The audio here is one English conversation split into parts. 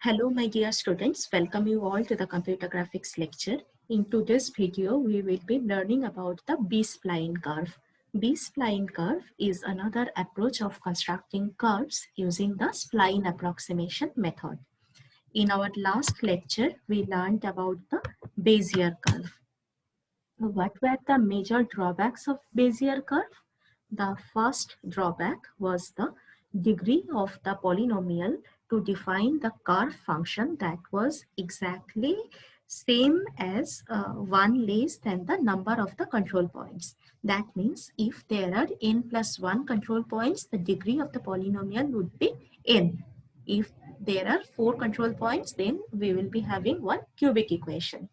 Hello, my dear students. Welcome you all to the computer graphics lecture. In today's video, we will be learning about the B-spline curve. B-spline curve is another approach of constructing curves using the spline approximation method. In our last lecture, we learned about the Bezier curve. What were the major drawbacks of Bezier curve? The first drawback was the degree of the polynomial to define the curve function that was exactly same as 1 less than the number of the control points. That means if there are n plus 1 control points, the degree of the polynomial would be n. If there are 4 control points, then we will be having one cubic equation.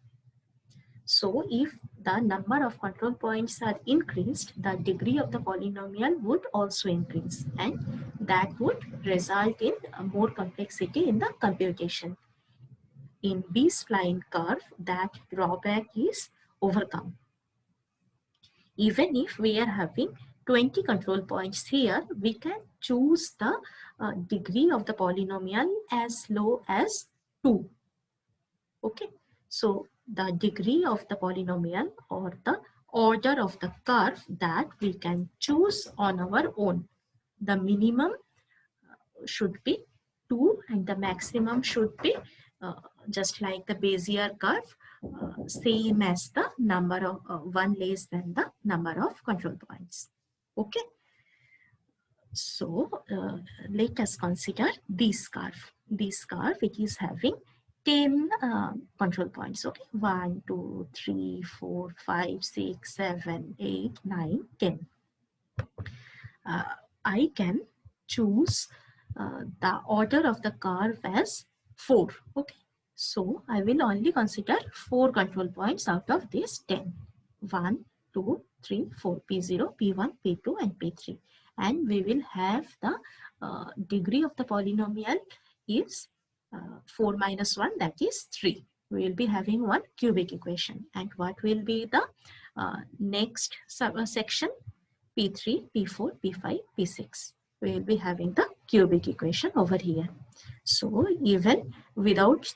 So if the number of control points are increased, the degree of the polynomial would also increase, and that would result in more complexity in the computation. In B-spline curve, that drawback is overcome. Even if we are having 20 control points here, we can choose the degree of the polynomial as low as 2. Okay, so the degree of the polynomial or the order of the curve that we can choose on our own. The minimum should be 2 and the maximum should be just like the Bezier curve, same as the number of 1 less than the number of control points. Okay, so let us consider this curve. This curve, it is having 10 control points. Okay, 1, 2, 3, 4, 5, 6, 7, 8, 9, 10. I can choose the order of the curve as 4. Okay, so I will only consider 4 control points out of this 10. 1, 2, 3, 4, P0, P1, P2 and P3. And we will have the degree of the polynomial is 4 minus 1, that is 3. We will be having one cubic equation. And what will be the next section? P3, P4, P5, P6. We will be having the cubic equation over here. So even without,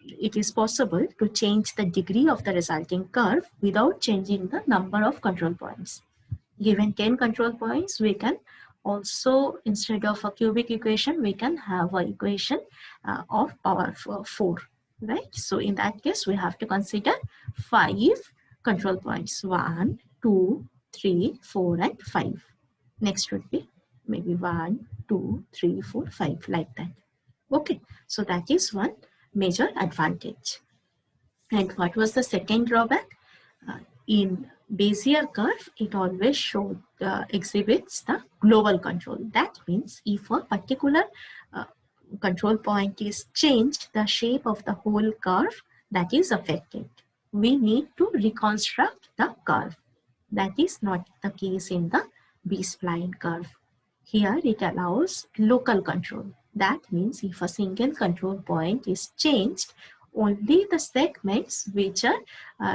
it is possible to change the degree of the resulting curve without changing the number of control points. Given 10 control points, we can also, instead of a cubic equation, we can have an equation of power 4, right? So in that case, we have to consider 5 control points, 1, 2, 3, 4 and 5. Next would be maybe 1, 2, 3, 4, 5, like that. Okay, so that is one major advantage. And what was the second drawback? In Bezier curve, it always exhibits the global control. That means if a particular control point is changed, the shape of the whole curve that is affected. We need to reconstruct the curve. That is not the case in the B-spline curve. Here it allows local control. That means if a single control point is changed, only the segments which are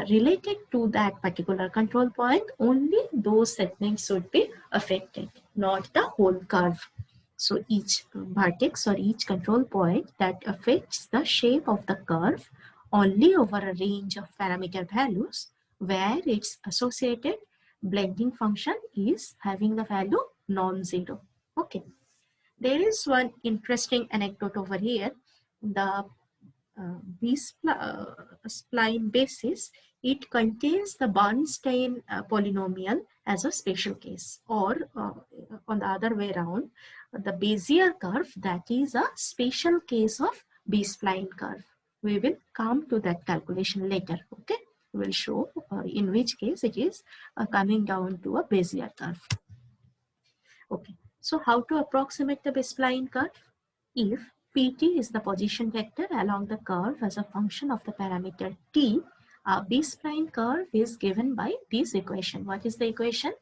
related to that particular control point, only those segments should be affected, not the whole curve. So each vertex or each control point that affects the shape of the curve only over a range of parameter values where its associated blending function is having the value non-zero. Okay. There is one interesting anecdote over here. The B-spline basis, it contains the Bernstein polynomial as a special case, or on the other way around, the Bezier curve, that is a special case of B-spline curve. We will come to that calculation later. Okay, we will show in which case it is coming down to a Bezier curve. Okay, so how to approximate the B-spline curve? If Pt is the position vector along the curve as a function of the parameter t, a B-spline curve is given by this equation. What is the equation?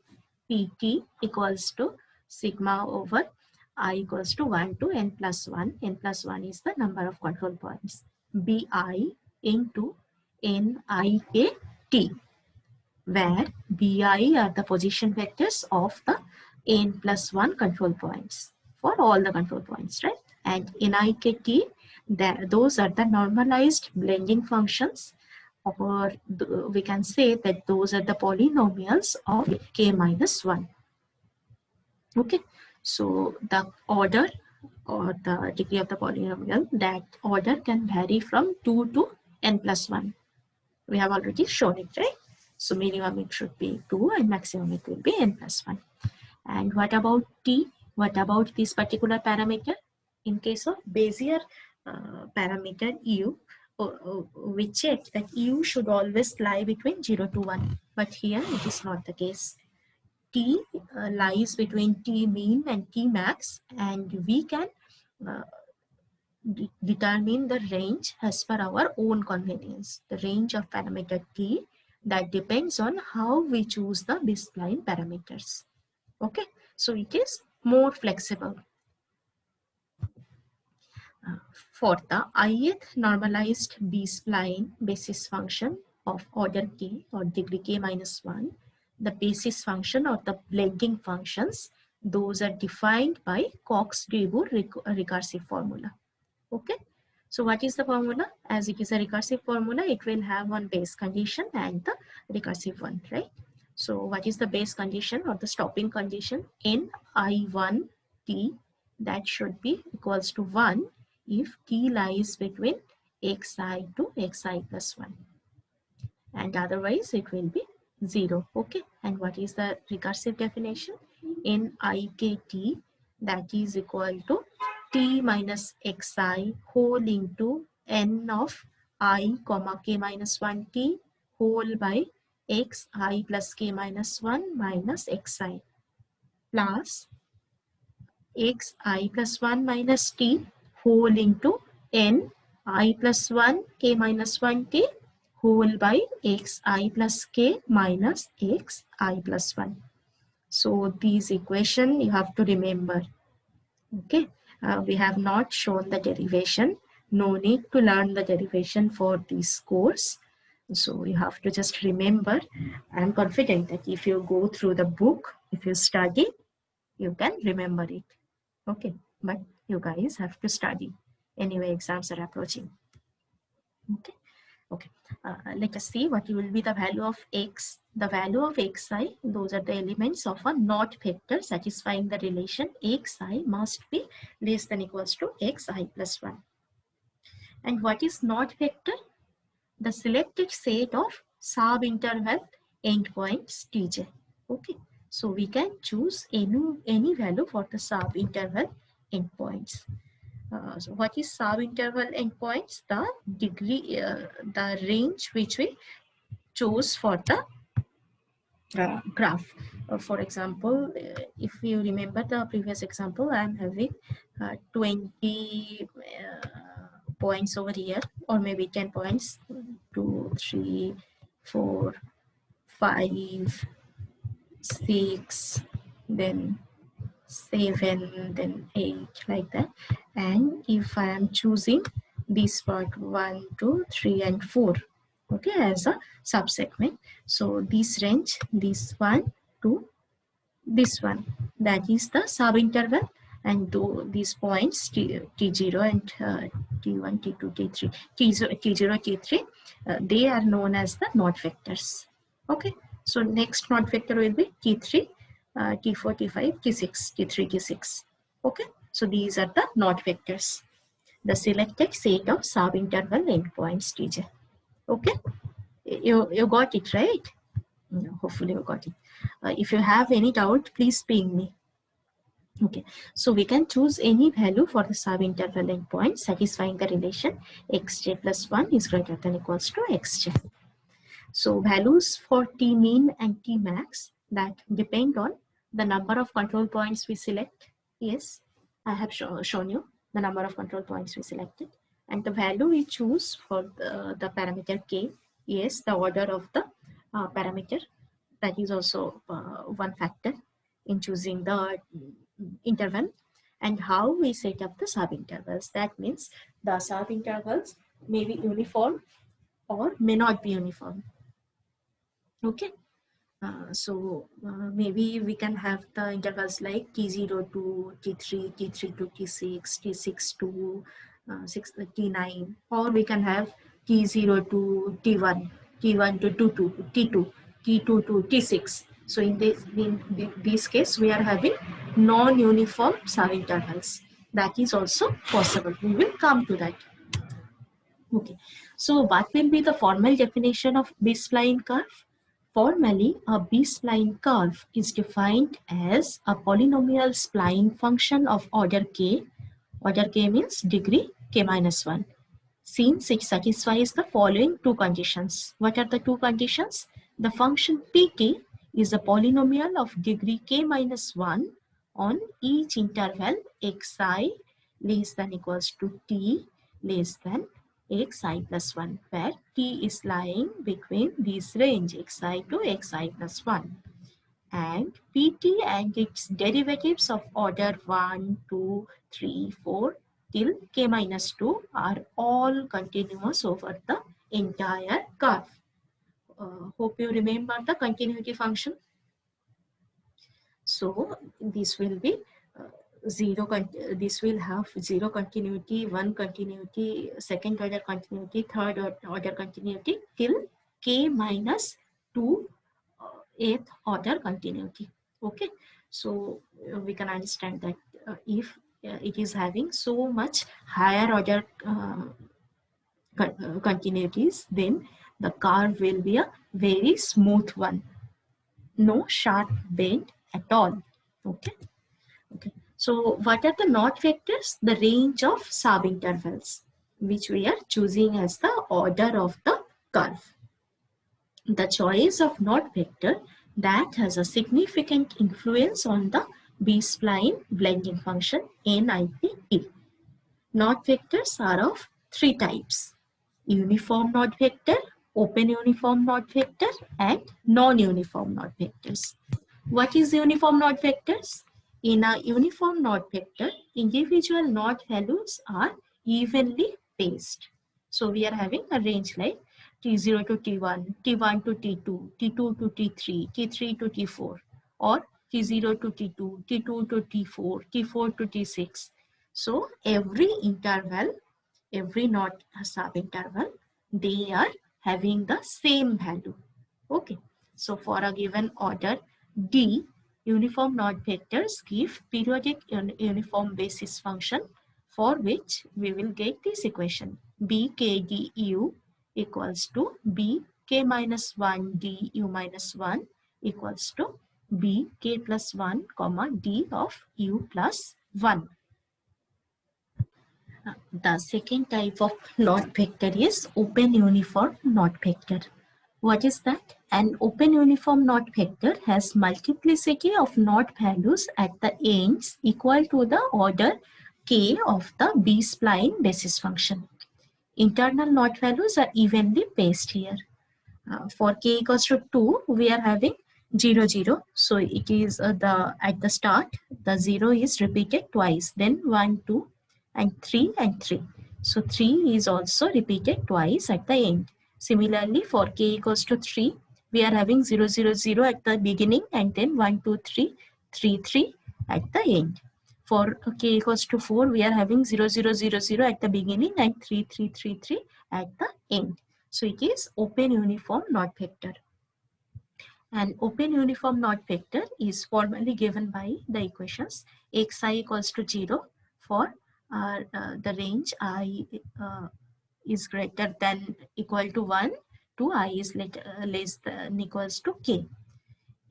Pt equals to sigma over I equals to 1 to n plus 1. N plus 1 is the number of control points. Bi into nik t, where Bi are the position vectors of the n plus 1 control points for all the control points, right? And NIKT, those are the normalized blending functions, or we can say that those are the polynomials of k minus 1. Okay, so the order or the degree of the polynomial, that order can vary from 2 to n plus 1. We have already shown it, right? So minimum it should be 2 and maximum it will be n plus 1. And what about t? What about this particular parameter? In case of Bezier parameter u, we checked that u should always lie between 0 to 1. But here it is not the case. T lies between T mean and T max, and we can uh, determine the range as per our own convenience. The range of parameter T, that depends on how we choose the B-spline parameters. Okay, so it is more flexible. For the ith normalized B-spline basis function of order k or degree k minus 1, the basis function or the blending functions, those are defined by Cox-Gribur recursive formula. Okay, so what is the formula? As it is a recursive formula, it will have one base condition and the recursive one, right? So what is the base condition or the stopping condition? In I1 t, that should be equals to 1 if t lies between xi to xi plus 1, and otherwise it will be 0. Okay, and what is the recursive definition? In IKT, that is equal to t minus xi whole into n of I comma k minus 1 t whole by xi plus k minus 1 minus xi plus xi plus 1 minus t whole into n I plus 1 k minus 1 t whole by xi plus k minus xi plus 1. So these equation you have to remember. Okay, we have not shown the derivation. No need to learn the derivation for this course. So you have to just remember. I'm confident that if you go through the book, if you study, you can remember it. Okay, but you guys have to study. Anyway, exams are approaching. Okay. Okay, let us see what will be the value of x. The value of xi, those are the elements of a knot vector satisfying the relation xi must be less than equals to xi plus 1. And what is knot vector? The selected set of sub-interval endpoints tj. Okay, so we can choose any value for the sub-interval endpoints. So what is sub-interval endpoints? The degree, the range which we chose for the graph. For example, if you remember the previous example, I am having 20 points over here, or maybe 10 points, 2, 3, 4, 5, 6, then 7, then 8, like that. And if I am choosing this part 1, 2, 3, and 4, okay, as a subsegment, so this range, this one to this one, that is the sub interval, and these points t0 and t1, t2, t3, t0, t3, they are known as the knot vectors. Okay, so next knot vector will be t3, t4, t5, t6, t3, t6. Okay, so these are the knot vectors, the selected set of sub-interval endpoints tj. Okay, you got it, right? Hopefully you got it. If you have any doubt, please ping me. Okay, so we can choose any value for the sub-interval endpoint satisfying the relation xj plus 1 is greater than equals to xj. So values for t mean and t max, that depend on the number of control points we select. Yes, I have shown you the number of control points we selected, and the value we choose for the parameter k. Yes, the order of the parameter, that is also one factor in choosing the interval, and how we set up the sub-intervals. That means the sub-intervals may be uniform or may not be uniform. Okay, so maybe we can have the intervals like t0 to t3, t3 to t6, t6 to T9, or we can have T0 to T1, T1 to T2, T2 to T6. So in this case, we are having non-uniform subintervals. That is also possible. We will come to that. Okay. So what will be the formal definition of B-spline curve? Formally, a B-spline curve is defined as a polynomial spline function of order k. Order k means degree k minus 1. Since it satisfies the following two conditions. What are the two conditions? The function pt is a polynomial of degree k minus 1 on each interval xi less than equals to t less than xi plus 1, where t is lying between this range xi to xi plus 1. And pt and its derivatives of order 1, 2, 3, 4 till k minus 2 are all continuous over the entire curve. Hope you remember the continuity function. So this will be this will have 0 continuity, 1 continuity, second order continuity, third order continuity till k minus 2 8th order continuity. Okay, so we can understand that if it is having so much higher order continuities, then the curve will be a very smooth one, no sharp bend at all. Okay. Okay. So what are the knot vectors? The range of subintervals which we are choosing as the order of the curve. The choice of knot vector that has a significant influence on the B-spline blending function NIPE. Knot vectors are of three types: uniform knot vector, open uniform knot vector, and non-uniform knot vectors. What is uniform knot vectors? In a uniform knot vector, individual knot values are evenly paced. So we are having a range like T0 to T1, T1 to T2, T2 to T3, T3 to T4, or T0 to T2, T2 to T4, T4 to T6. So every interval, every knot subinterval, they are having the same value. Okay. So for a given order D, uniform knot vectors give periodic uniform basis function, for which we will get this equation: BKDU equals to BK minus 1 DU minus 1 equals to BK plus 1 comma D of U plus 1. The second type of knot vector is open uniform knot vector. What is that? An open uniform knot vector has multiplicity of knot values at the ends equal to the order k of the B-spline basis function. Internal knot values are evenly paced here. For k equals to 2, we are having 0, 0. So it is at the start, the 0 is repeated twice, then 1, 2, and 3 and 3. So 3 is also repeated twice at the end. Similarly, for k equals to 3, we are having 0, 0, 0 at the beginning, and then 1, 2, 3, 3, 3 at the end. For k equals to 4, we are having 0, 0, 0, 0 at the beginning and 3, 3, 3, 3 at the end. So it is open uniform knot vector. An open uniform knot vector is formally given by the equations xi equals to 0 for the range I is greater than equal to 1 to I is less than equals to k.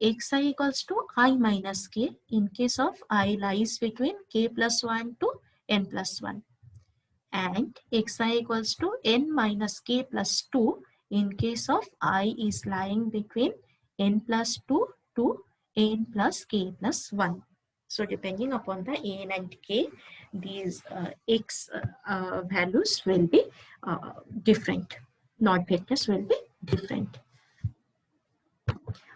Xi equals to I minus k in case of I lies between k plus 1 to n plus 1. And xi equals to n minus k plus 2 in case of I is lying between n plus 2 to n plus k plus 1. So depending upon the n and k, these x values will be different. Knot vectors will be different.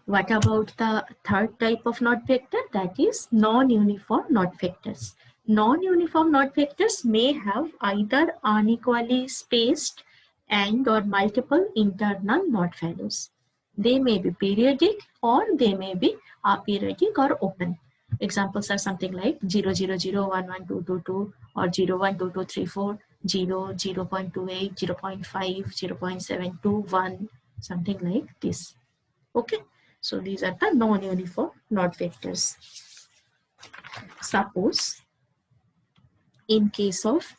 What about the third type of knot vector? That is non-uniform knot vectors. Non-uniform knot vectors may have either unequally spaced and or multiple internal knot values. They may be periodic or they may be aperiodic or open. Examples are something like 0, 0, 0, 1, 1, 2, 2, 2 or 0, 1, 2, 2, 3, 4, 0, 0.28, 0.5, 0.72, 1, something like this. Okay, so these are the non-uniform knot vectors. Suppose in case of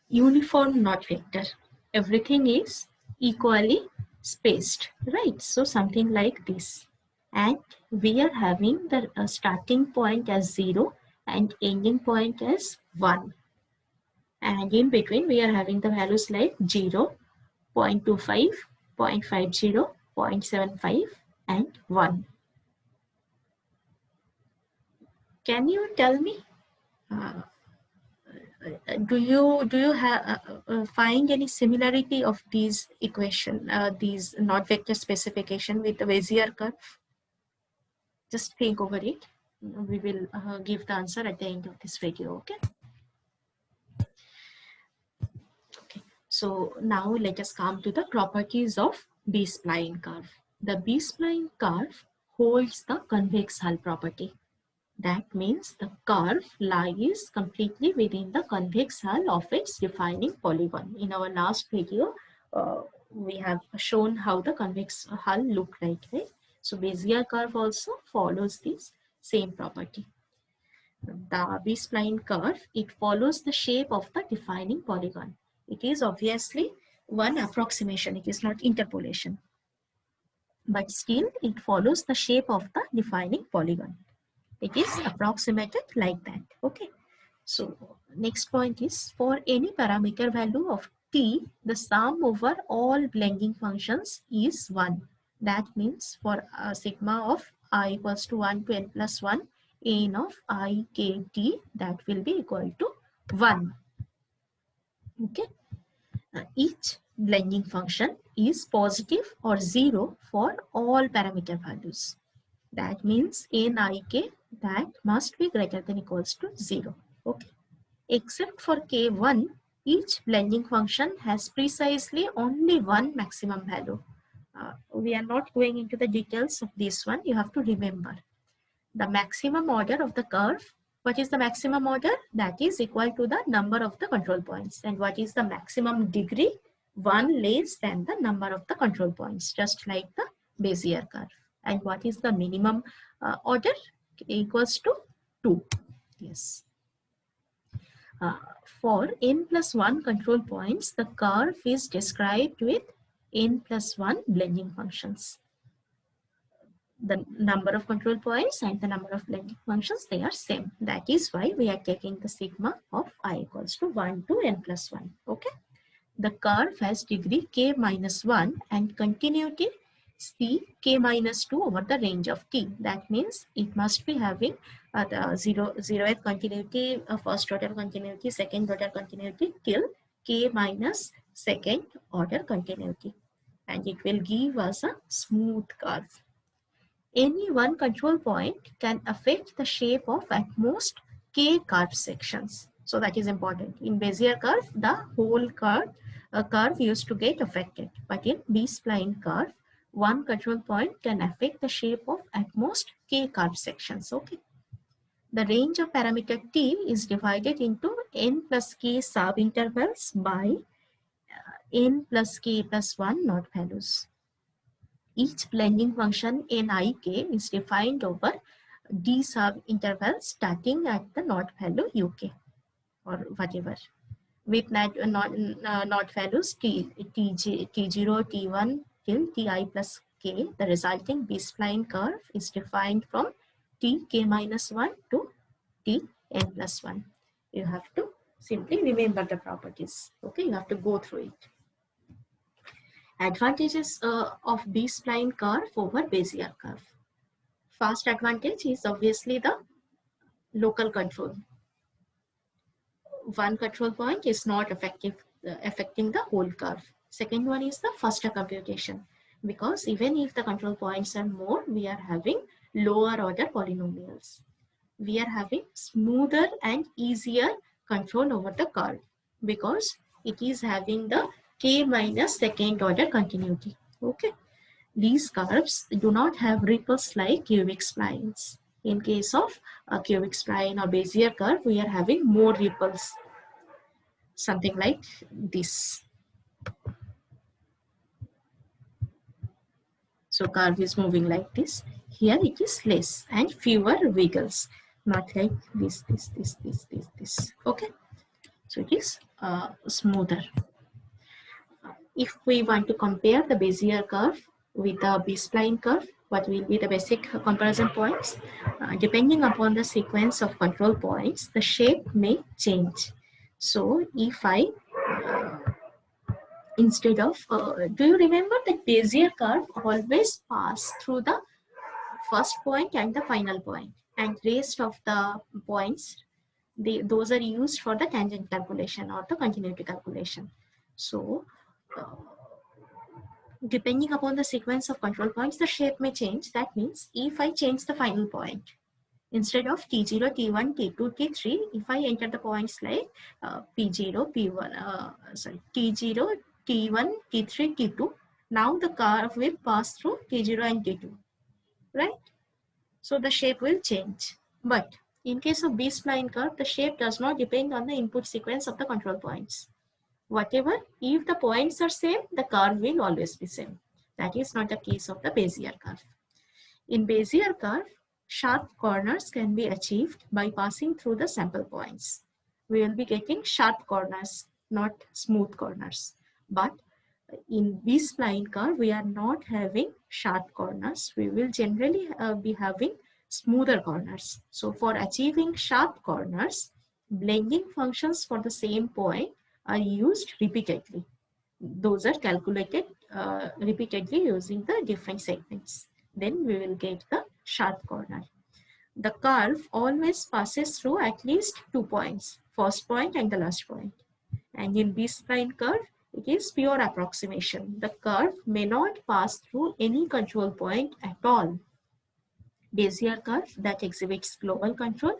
uniform knot vector, everything is equally spaced, right? So something like this, and we are having the starting point as 0 and ending point as 1, and in between we are having the values like 0, 0.25, 0.50, 0.75 and 1. Can you tell me, do you have find any similarity of these equation, these knot vector specification with the Bezier curve? Just think over it. We will give the answer at the end of this video. Okay. Okay. So now let us come to the properties of B-spline curve. The B-spline curve holds the convex hull property. That means the curve lies completely within the convex hull of its defining polygon. In our last video, we have shown how the convex hull look like, right? So Bezier curve also follows this same property. The B-spline curve, it follows the shape of the defining polygon. It is obviously one approximation, it is not interpolation. But still, it follows the shape of the defining polygon. It is approximated like that. Okay. So next point is, for any parameter value of t, the sum over all blending functions is 1. That means for sigma of I equals to 1 to n plus 1, n of I k t, that will be equal to 1. Okay. Each blending function is positive or 0 for all parameter values. That means nik, that must be greater than equals to 0. Okay. Except for k1, each blending function has precisely only one maximum value. We are not going into the details of this one. You have to remember the maximum order of the curve. What is the maximum order? That is equal to the number of the control points. And what is the maximum degree? 1 less than the number of the control points, just like the Bezier curve. And what is the minimum order? Equals to 2. Yes. For n plus 1 control points, the curve is described with n plus 1 blending functions. The number of control points and the number of blending functions, they are same. That is why we are taking the sigma of I equals to 1 to n plus 1. Okay. The curve has degree k minus 1 and continuity c k minus 2 over the range of t. That means it must be having the zeroth continuity, first order continuity, second order continuity till k minus second order continuity, and it will give us a smooth curve. Any one control point can affect the shape of at most k curve sections. So that is important. In Bezier curve, the whole curve used to get affected. But in B-spline curve, one control point can affect the shape of at most k curve sections. Okay. The range of parameter t is divided into n plus k subintervals by n plus k plus 1 knot values. Each blending function nik is defined over d subintervals starting at the knot value uk or whatever, with knot values t0, t1 till ti plus k. The resulting B-spline curve is defined from tk minus 1 to tn plus 1. You have to simply remember the properties. Okay, you have to go through it. Advantages of B-spline curve over Bezier curve. First advantage is obviously the local control. One control point is not affecting the whole curve. Second one is the faster computation, because even if the control points are more, we are having lower order polynomials. We are having smoother and easier control over the curve because it is having the k minus second order continuity. Okay. These curves do not have ripples like cubic splines. In case of a cubic spline or Bezier curve, we are having more ripples. something like this. So curve is moving like this. Here it is less and fewer wiggles, not like this. Okay, so it is smoother. If we want to compare the Bezier curve with the B-spline curve, what will be the basic comparison points? Depending upon the sequence of control points, the shape may change. So if I, instead of, do you remember that Bezier curve always pass through the first point and the final point, and rest of the points, those are used for the tangent calculation or the continuity calculation. So depending upon the sequence of control points, the shape may change. That means if I change the final point, instead of T0, T1, T2, T3, if I enter the points like P0, P1, T0, T1, T3, T2, now the curve will pass through T0 and T2, right? So the shape will change. But in case of B-spline curve, the shape does not depend on the input sequence of the control points. Whatever, if the points are same, the curve will always be same. That is not the case of the Bezier curve. In Bezier curve, sharp corners can be achieved by passing through the sample points. We will be getting sharp corners, not smooth corners. But in B-spline curve, we are not having sharp corners. We will generally be having smoother corners. So for achieving sharp corners, blending functions for the same point are used repeatedly. Those are calculated repeatedly using the different segments. Then we will get the sharp corner. The curve always passes through at least 2 points, first point and the last point. And in B-spline curve, it is pure approximation. The curve may not pass through any control point at all. Bezier curve that exhibits global control,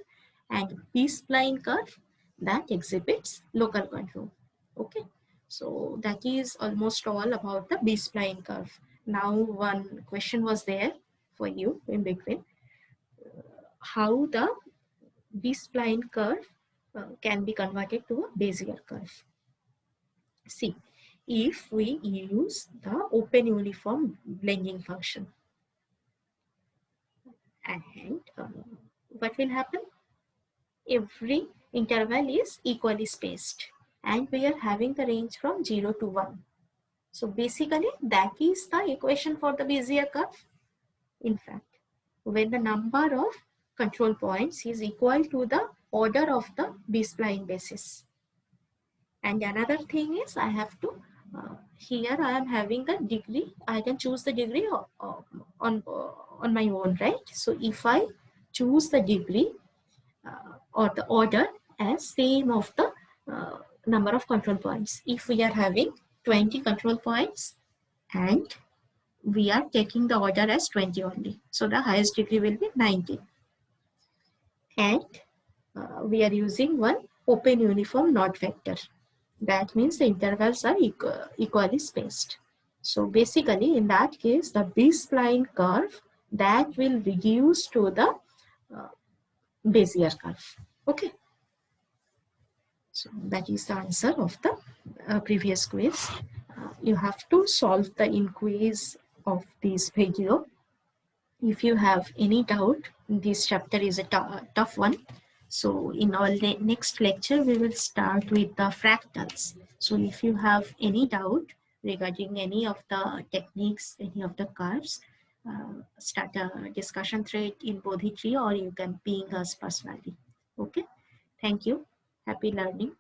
and B-spline curve that exhibits local control. Okay, so that is almost all about the B-spline curve. Now one question was there for you in between, how the B-spline curve can be converted to a Bezier curve. See, if we use the open uniform blending function, and what will happen? Every interval is equally spaced, and we are having the range from 0 to 1. So basically that is the equation for the Bezier curve. In fact, when the number of control points is equal to the order of the B-spline basis. And another thing is I have to, here I am having the degree, I can choose the degree on my own, right? So if I choose the degree or the order as same of the number of control points. If we are having 20 control points and we are taking the order as 20 only, so the highest degree will be 90. And we are using one open uniform knot vector. That means the intervals are equally spaced. So basically in that case, the B-spline curve that will reduce to the Bezier curve. Okay. So that is the answer of the previous quiz. You have to solve the in-quiz of this video. If you have any doubt, this chapter is a tough one. So in our next lecture, we will start with the fractals. So if you have any doubt regarding any of the techniques, any of the curves, start a discussion thread in Bodhi tree, or you can ping us personally. Okay, thank you. Happy learning.